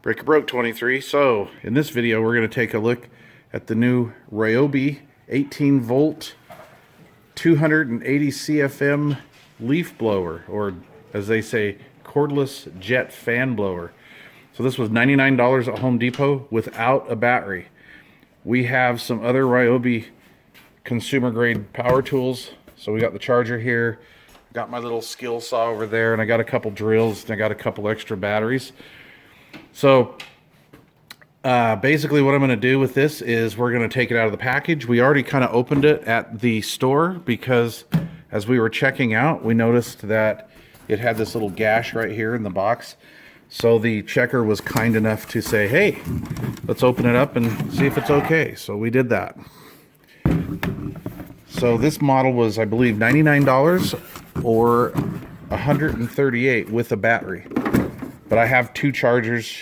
Break Broke 23. So in this video we're going to take a look at the new RYOBI 18 volt 280 CFM leaf blower, or as they say, cordless jet fan blower. So this was $99 at Home Depot without a battery. We have some other RYOBI consumer grade power tools. So we got the charger here, got my little skill saw over there, and I got a couple drills, and I got a couple extra batteries. So basically what I'm going to do with this is we're going to take it out of the package. We already kind of opened it at the store because as we were checking out, we noticed that it had this little gash right here in the box. So the checker was kind enough to say, hey, let's open it up and see if it's okay. So we did that. So this model was, I believe, $99 or $138 with a battery. But I have two chargers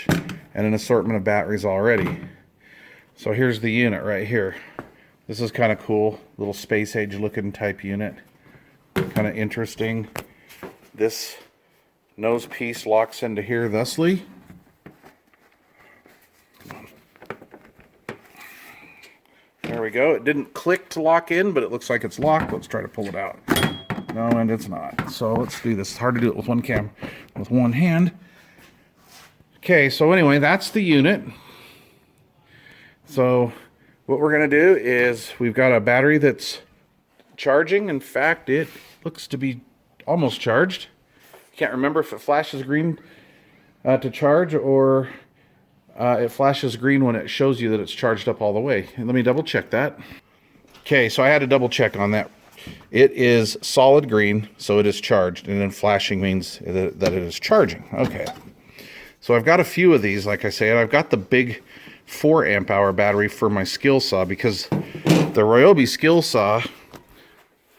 and an assortment of batteries already. So here's the unit right here. This is kind of cool, little space age looking type unit. Kind of interesting. This nose piece locks into here thusly. There we go. It didn't click to lock in, but it looks like it's locked. Let's try to pull it out. No, and it's not. So let's do this. It's hard to do it with with one hand. Okay, so anyway, that's the unit. So what we're going to do is we've got a battery that's charging. In fact, it looks to be almost charged. Can't remember if it flashes green to charge, or it flashes green when it shows you that it's charged up all the way. And let me double check that. Okay, so I had to double check on that. It is solid green, so it is charged, and then flashing means that it is charging. Okay. So I've got a few of these, like I said. I've got the big 4 amp hour battery for my skill saw, because the RYOBI skill saw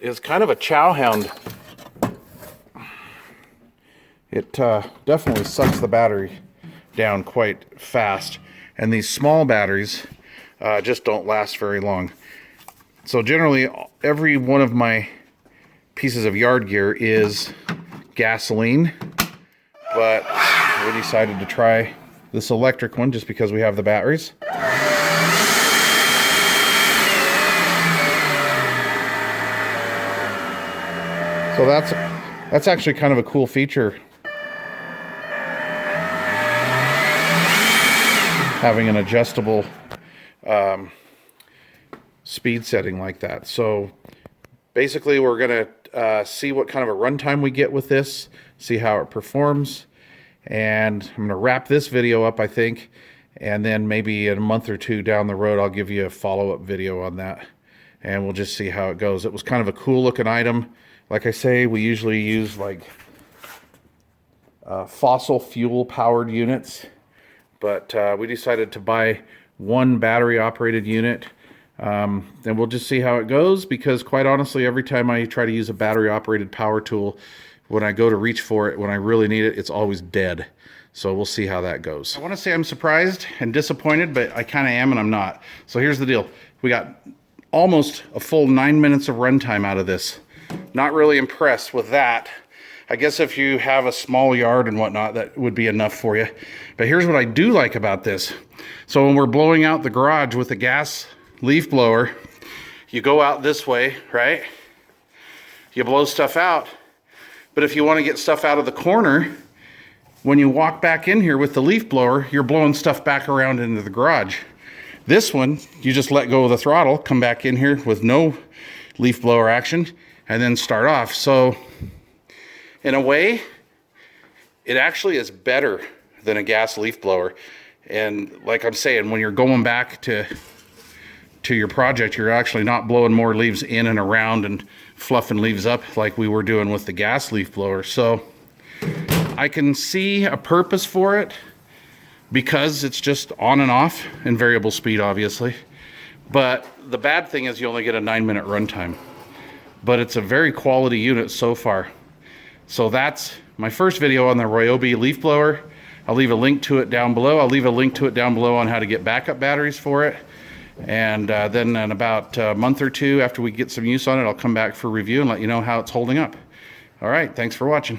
is kind of a chow hound. It definitely sucks the battery down quite fast, and these small batteries just don't last very long. So generally every one of my pieces of yard gear is gasoline, but we decided to try this electric one just because we have the batteries. So that's actually kind of a cool feature, having an adjustable speed setting like that. So basically we're gonna see what kind of a runtime we get with this, see how it performs, and I'm gonna wrap this video up, I think, and then maybe in a month or two down the road I'll give you a follow-up video on that, and we'll just see how it goes. It was kind of a cool looking item. Like I say, we usually use like fossil fuel powered units, but we decided to buy one battery operated unit. And we'll just see how it goes, because quite honestly, every time I try to use a battery operated power tool, when I go to reach for it, when I really need it, it's always dead. So we'll see how that goes. I want to say I'm surprised and disappointed, but I kind of am and I'm not. So here's the deal. We got almost a full 9 minutes of runtime out of this. Not really impressed with that. I guess if you have a small yard and whatnot, that would be enough for you. But here's what I do like about this. So when we're blowing out the garage with the gas leaf blower, you go out this way, right? You blow stuff out. But if you want to get stuff out of the corner, when you walk back in here with the leaf blower, you're blowing stuff back around into the garage. This one, you just let go of the throttle, come back in here with no leaf blower action, and then start off. So in a way, it actually is better than a gas leaf blower. And like I'm saying, when you're going back to your project, you're actually not blowing more leaves in and around and fluffing leaves up like we were doing with the gas leaf blower. So I can see a purpose for it, because it's just on and off and variable speed, obviously. But the bad thing is you only get a 9-minute runtime. But it's a very quality unit so far. So that's my first video on the RYOBI leaf blower. I'll leave a link to it down below. I'll leave a link to it down below on how to get backup batteries for it. And then in about a month or two after we get some use on it, I'll come back for review and let you know how it's holding up. All right, thanks for watching.